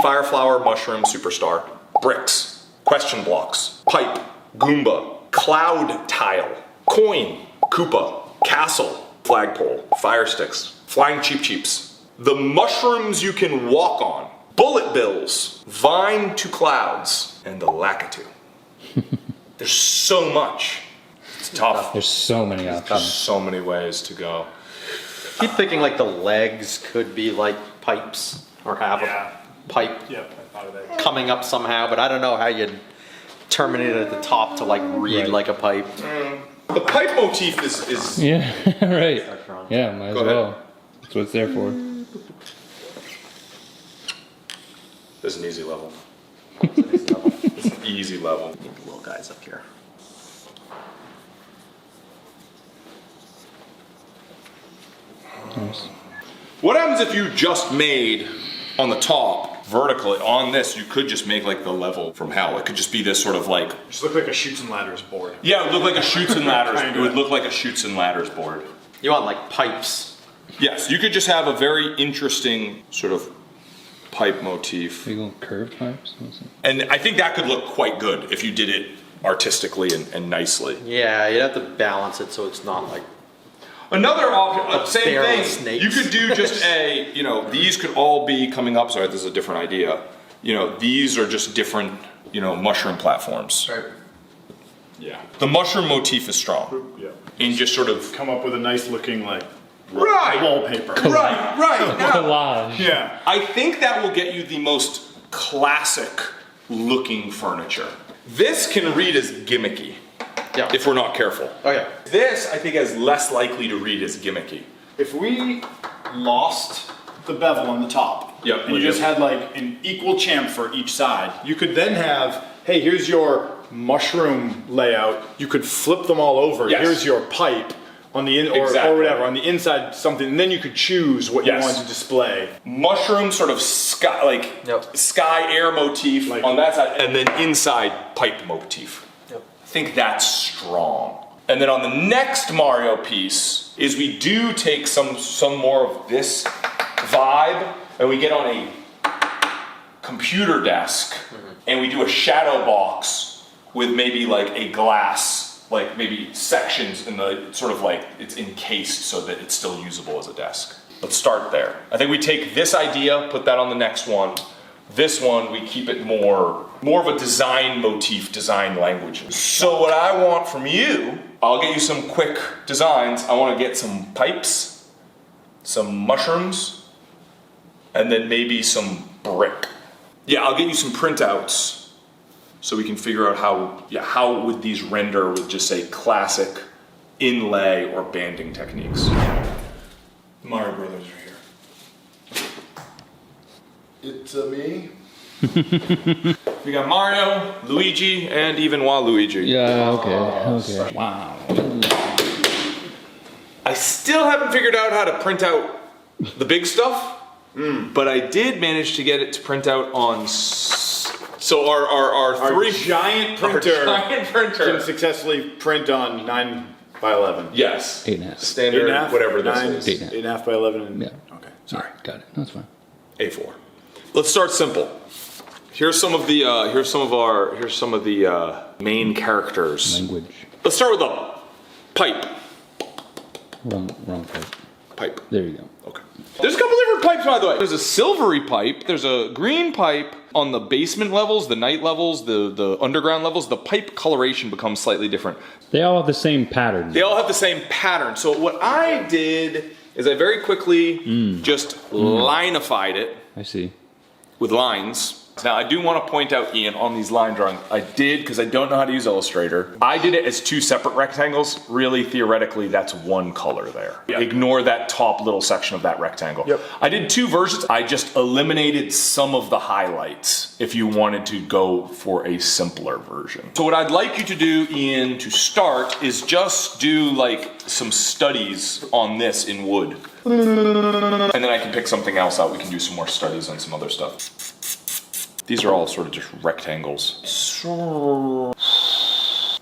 Fireflower, mushroom, superstar. Bricks, question blocks, pipe, Goomba, cloud tile, coin, Koopa, castle, flagpole, fire sticks, flying cheap cheeps. The mushrooms you can walk on, bullet bills, vine to clouds, and the lakitu. There's so much. It's tough. There's so many options. There's so many ways to go. I keep thinking like the legs could be like pipes or have a pipe coming up somehow, but I don't know how you'd terminate it at the top to like read like a pipe. The pipe motif is Yeah, right. Yeah, might as Go well. ahead. That's what it's there for. This is an easy level. It's an easy level. Need the little guys up here. Nice. What happens if you just made on the top vertically on this? You could just make like the level from hell. It could just be this sort of like. Just look like a Chutes and Ladders board. Yeah, it would look like a Chutes and Ladders. It would look like a Chutes and Ladders board. You want like pipes. Yes, you could just have a very interesting sort of pipe motif. Big little curved pipes. And I think that could look quite good if you did it artistically and nicely. Yeah, you'd have to balance it so it's not like. Another option, same barrel of thing. snakes. You could do just a, you know, these could all be coming up. Sorry, this is a different idea. You know, these are just different, you know, mushroom platforms. Right. Yeah. The mushroom motif is strong. Yeah. And just sort of. Come up with a nice looking like Right. wallpaper. Right. Now, Collage. Yeah. I think that will get you the most classic looking furniture. This can read as gimmicky. Yeah. If we're not careful. Okay. This, I think, is less likely to read as gimmicky. If we lost the bevel on the top, Yep, and we you just do. had like an equal chamfer each side, you could then have, hey, here's your mushroom layout. You could flip them all over. Yes. Here's your pipe on the in or Exactly. whatever on the inside something, and then you could choose what Yes. you want to display. Mushroom sort of sky, like Yep. sky air motif Like- on that side, and then inside pipe motif. Yep. I think that's strong. And then on the next Mario piece is we do take some more of this vibe, and we get on a computer desk, and we do a shadow box with maybe like a glass, like maybe sections in the sort of like it's encased so that it's still usable as a desk. Let's start there. I think we take this idea, put that on the next one. This one, we keep it more of a design motif, design language. So what I want from you, I'll get you some quick designs. I want to get some pipes, some mushrooms, and then maybe some brick. Yeah, I'll get you some printouts so we can figure out how would these render with just say classic inlay or banding techniques. The Mario Brothers are here. It's me. We got Mario, Luigi, and even Waluigi. Yeah, okay. Wow. I still haven't figured out how to print out the big stuff, but I did manage to get it to print out on. So our three giant our printer giant printer. can successfully print on 9x11. Yes. 8.5. Standard, 8.5, whatever this 9, is. 8.5x11. And, Yeah. Okay. Sorry. Got it. That's fine. A4. Let's start simple. Here's some of the main characters. Language. Let's start with the pipe. Wrong pipe. Pipe. There you go. Okay. There's a couple different pipes, by the way. There's a silvery pipe. There's a green pipe on the basement levels, the night levels, the underground levels. The pipe coloration becomes slightly different. They all have the same pattern. They all have the same pattern. So what I did is I very quickly just lineified it I see. with lines. Now I do want to point out, Ian, on these line drawings, I did, because I don't know how to use Illustrator, I did it as two separate rectangles. Really, theoretically, that's one color there. Yeah. Ignore that top little section of that rectangle. Yep. I did two versions. I just eliminated some of the highlights if you wanted to go for a simpler version. So what I'd like you to do, Ian, to start is just do like some studies on this in wood. And then I can pick something else out. We can do some more studies on some other stuff. These are all sort of just rectangles.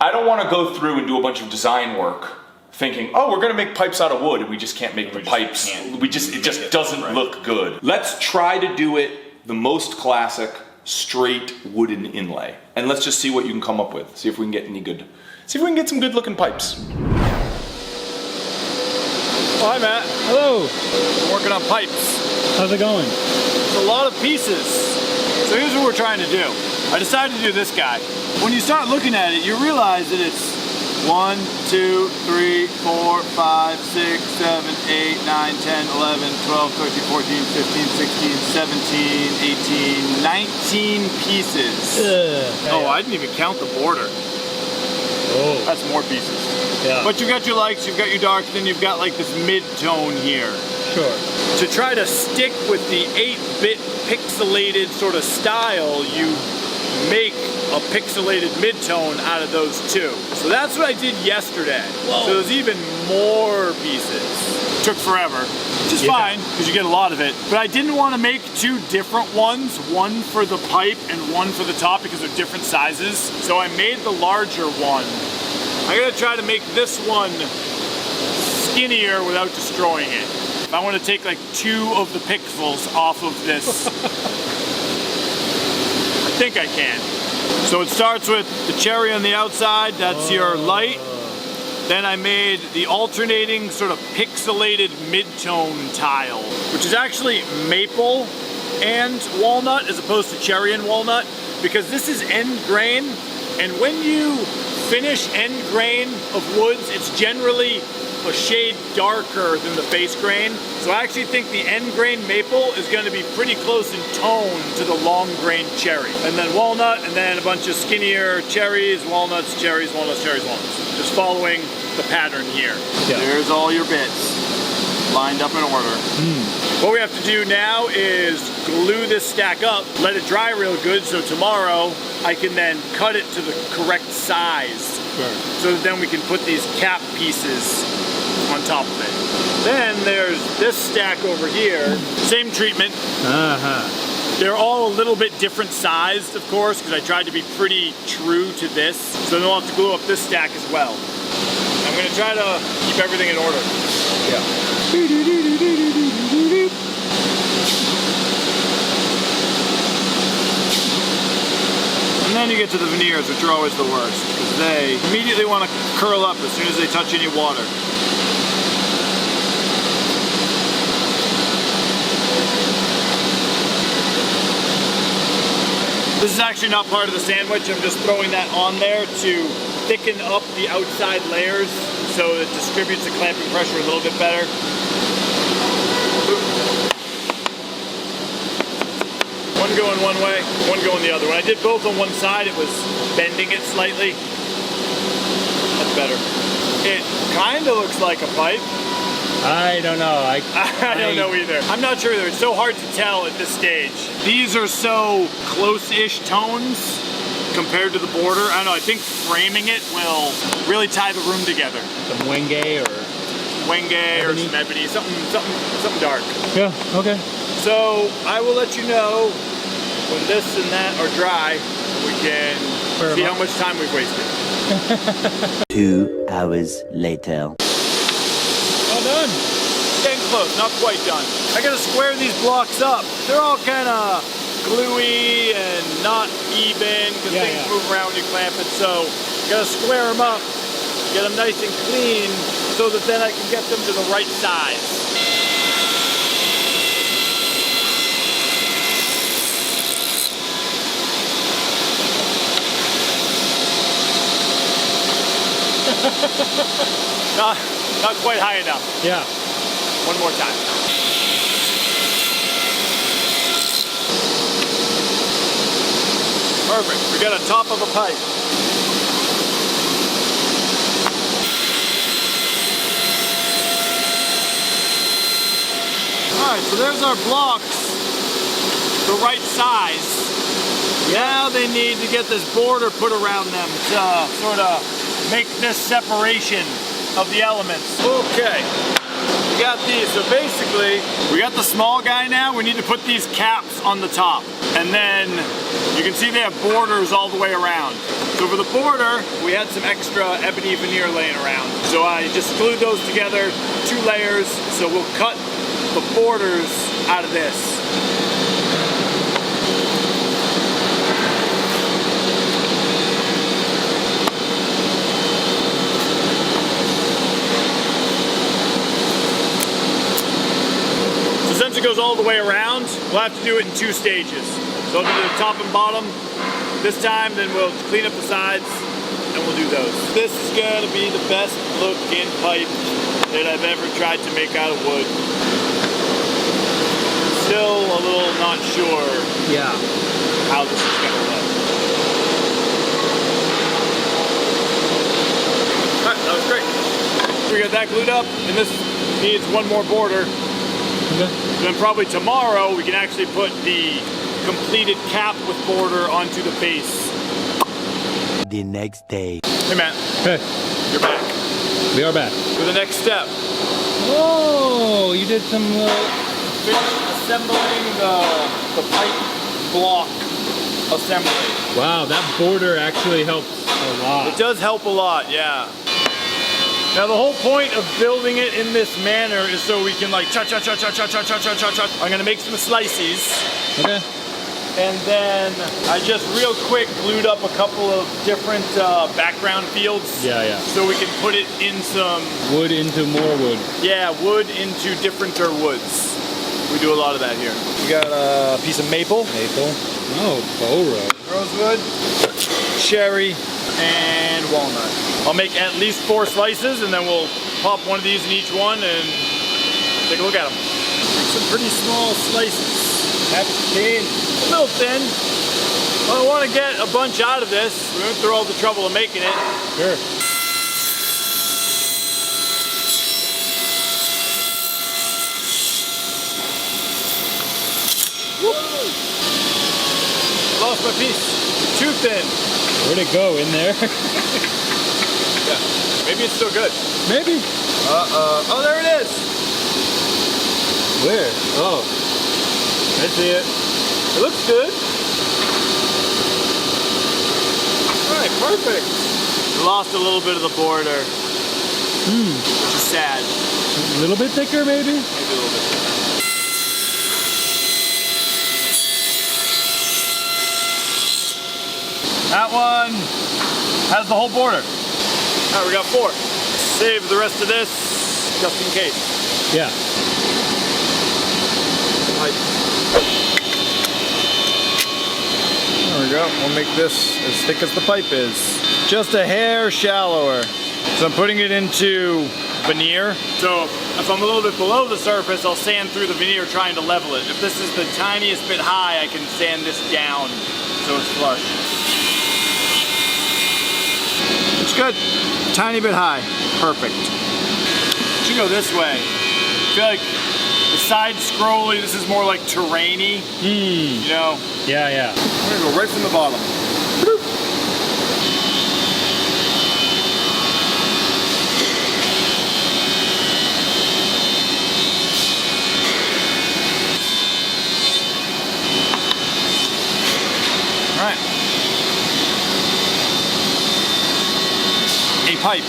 I don't want to go through and do a bunch of design work thinking, oh, we're going to make pipes out of wood and we just can't make the pipes. It just doesn't look good. Let's try to do it the most classic straight wooden inlay. And let's just see what you can come up with. See if we can get any good, see if we can get some good looking pipes. Oh, hi, Matt. Hello. I'm working on pipes. How's it going? It's a lot of pieces. So here's what we're trying to do. I decided to do this guy. When you start looking at it, you realize that it's 1, 2, 3, 4, 5, 6, 7, 8, 9, 10, 11, 12, 13, 14, 15, 16, 17, 18, 19 pieces. Oh, I didn't even count the border. Oh. That's more pieces. Yeah. But you've got your lights, you've got your darks, then you've got like this mid-tone here. Sure. To try to stick with the 8-bit pixelated sort of style, you make a pixelated midtone out of those two. So that's what I did yesterday. Whoa. So there's even more pieces. Took forever, which is fine because you get a lot of it. But I didn't want to make two different ones, one for the pipe and one for the top because they're different sizes. So I made the larger one. I'm gonna try to make this one skinnier without destroying it. I want to take like 2 of the pixels off of this. I think I can. So it starts with the cherry on the outside, that's your light. Then I made the alternating sort of pixelated mid-tone tile, which is actually maple and walnut as opposed to cherry and walnut, because this is end grain, and when you finish end grain of woods, it's generally a shade darker than the base grain. So I actually think the end grain maple is going to be pretty close in tone to the long grain cherry. And then walnut, and then a bunch of skinnier cherries, walnuts, cherries, walnuts, cherries, walnuts. Just following the pattern here. Yeah. There's all your bits lined up in order. What we have to do now is glue this stack up, let it dry real good, so tomorrow I can then cut it to the correct size. Sure. So that then we can put these cap pieces on top of it. Then there's this stack over here, same treatment. Uh-huh. They're all a little bit different sized, of course, because I tried to be pretty true to this. So then we'll have to glue up this stack as well. I'm gonna try to keep everything in order. Yeah. And then you get to the veneers, which are always the worst, because they immediately want to curl up as soon as they touch any water. This is actually not part of the sandwich. I'm just throwing that on there to thicken up the outside layers so it distributes the clamping pressure a little bit better. One going one way, one going the other. When I did both on one side, it was bending it slightly. That's better. It kind of looks like a pipe. I don't know. I don't know either. I'm not sure either. It's so hard to tell at this stage. These are so close-ish tones compared to the border. I don't know, I think framing it will really tie the room together. Some wenge or Or some ebony, something dark. yeah. Okay. So I will let you know when this and that are dry. We can see how much time we've wasted. 2 hours later. All done. Getting close, not quite done. I gotta square these blocks up. They're all kind of gluey and not even because things move around when you clamp it. So gotta square them up, get them nice and clean so that then I can get them to the right size. Not quite high enough. Yeah. One more time. Perfect. We got a top of a pipe. Alright, so there's our blocks. The right size. Now they need to get this border put around them to sort of make this separation of the elements. Okay, we got these. So basically, we got the small guy now. We need to put these caps on the top. And then you can see they have borders all the way around. So for the border, we had some extra ebony veneer laying around. So I just glued those together, 2 layers. So we'll cut the borders out of this. all the way around, we'll have to do it in 2 stages. So I'll do the top and bottom this time, then we'll clean up the sides, and we'll do those. This is gonna be the best looking pipe that I've ever tried to make out of wood. Still a little not sure how this is gonna look. Alright, that was great. We got that glued up, and this needs one more border. Okay. Then probably tomorrow we can actually put the completed cap with border onto the base. The next day. Hey Matt, Okay. you're back. We are back. For the next step, Oh, you did some assembling the pipe block assembly. wow, that border actually helps a lot. It does help a lot, yeah. Now the whole point of building it in this manner is so we can like cha-cha-cha-cha-cha-cha-cha-cha-cha. I'm gonna make some slices. Okay. And then I just real quick glued up a couple of different background fields. Yeah. So we can put it in some, Wood into more wood. yeah, wood into differenter woods. We do a lot of that here. We got a piece of maple, Maple. Oh, Boro. rosewood, cherry, and walnut. I'll make at least 4 slices, and then we'll pop one of these in each one and take a look at them. Some pretty small slices. Have it thin. A little thin. Well, I want to get a bunch out of this. We went through all the trouble of making it. Sure. Lost my piece. Too thin. Where'd it go? In there? Yeah. Maybe it's still good. Maybe. Oh, there it is. Where? Oh. I see it. It looks good. All right, perfect. Lost a little bit of the border, which is sad. A little bit thicker, maybe? Maybe a little bit. That one has the whole border. All right, we got 4. Save the rest of this just in case. Yeah. There we go. We'll make this as thick as the pipe is. Just a hair shallower. So I'm putting it into veneer. So if I'm a little bit below the surface, I'll sand through the veneer trying to level it. If this is the tiniest bit high, I can sand this down so it's flush. It's good. Tiny bit high. Perfect. Should go this way. I feel like the side scrolly, this is more like terrainy. You know? Yeah. I'm gonna go right from the bottom. All right. A pipe.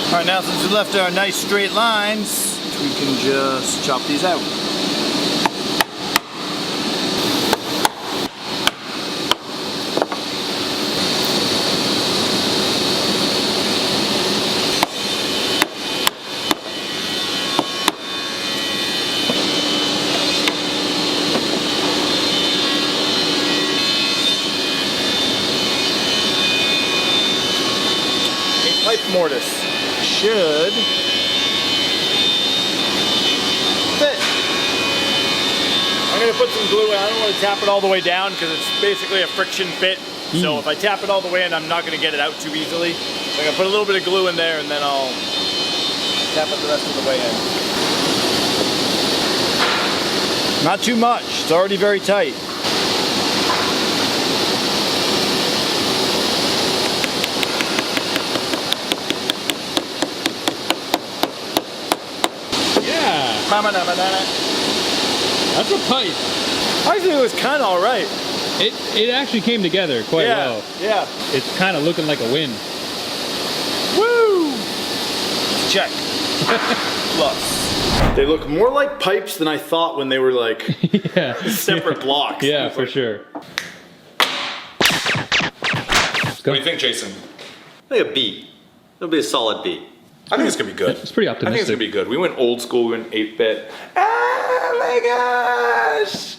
All right, now since we left our nice straight lines, we can just chop these out. A pipe mortise should fit. I'm gonna put some glue in. I don't want to tap it all the way down because it's basically a friction fit. So if I tap it all the way in, I'm not gonna get it out too easily. So I'm gonna put a little bit of glue in there and then I'll tap it the rest of the way in. Not too much, it's already very tight. Yeah, that's a pipe. I think it was kind of all right. It actually came together quite well. Yeah. It's kind of looking like a win. Woo! Check. Plus. They look more like pipes than I thought when they were like Yeah. separate blocks. Yeah, for sure. What do you think, Jason? I think a B. It'll be a solid B. I think it's gonna be good. It's pretty I think it's optimistic. gonna be good. We went old school, we went 8-bit. Oh my gosh!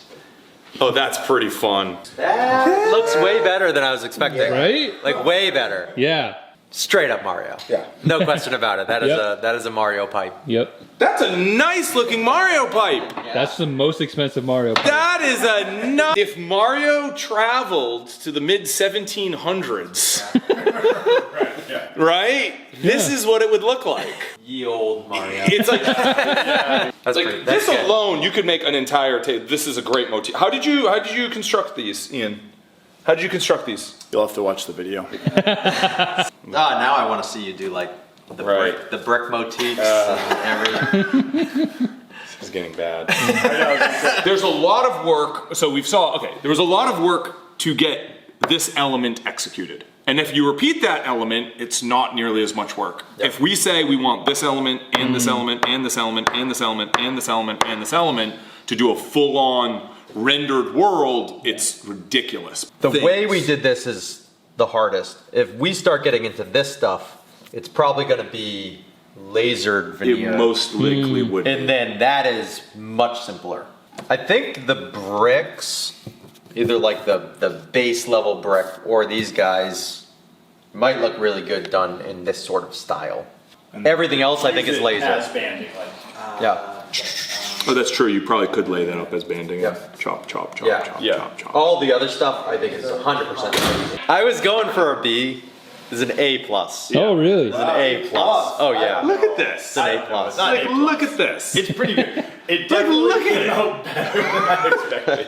Oh, that's pretty fun. That looks way better than I was expecting. Right? Like way better. Yeah. Straight up Mario. Yeah. No question about it. That is Yep. that is a Mario pipe. Yep. That's a nice looking Mario pipe. That's the most expensive Mario pipe. That is a nice. If Mario traveled to the mid 1700s, right? This is what it would look like. Ye old Mario. It's like, That's like pretty, that's this good. alone, you could make an entire table. This is a great motif. How did you construct these, Ian? How did you construct these? You'll have to watch the video. Now I want to see you do like the Right. brick motifs and every. This is getting bad. There's a lot of work. So there was a lot of work to get this element executed. And if you repeat that element, it's not nearly as much work. Yep. If we say we want this element and this element and this element and this element and this element and this element to do a full-on rendered world, it's ridiculous. The way we did this is the hardest. If we start getting into this stuff, it's probably going to be lasered veneer. It most likely would. And then that is much simpler. I think the bricks, either like the base level brick or these guys, might look really good done in this sort of style. Everything else I think is laser. banding, Yeah. Oh, that's true. You probably could lay that up as banding. Yeah. Chop, chop, chop, Yeah. chop, Yeah. chop, chop. All the other stuff I think is 100% laser. I was going for a B. This is an A plus. Oh, really? It's an A plus. Oh yeah. Look at this. It's an A plus. Like, look at this. It's pretty good. It Like, definitely look at came it. out better than I expected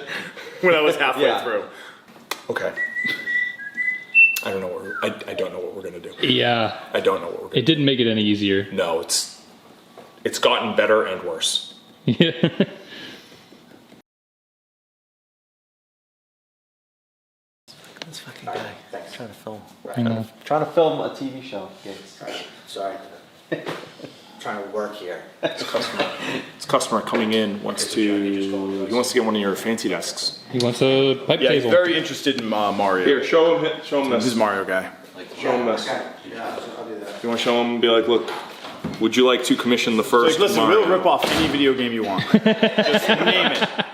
when I was halfway Yeah. through. Okay. I don't know what I don't know what we're gonna do. Yeah. I don't know what we're gonna It didn't make it any easier. do. No, it's gotten better and worse. Yeah. This fucking guy. Trying to film. I know. Trying to film a TV show. Gates. Sorry. Trying to work here. It's a customer coming in wants to get one of your fancy desks. He wants a pipe Yeah, he's table. very interested in Mario. Here, show him This this. is Mario guy. Show him this. Okay. Yeah, I'll do that. You want to show him? Be like, look. Would you like to commission the first? Like, listen, Mario? we'll rip off any video game you want. Just name it.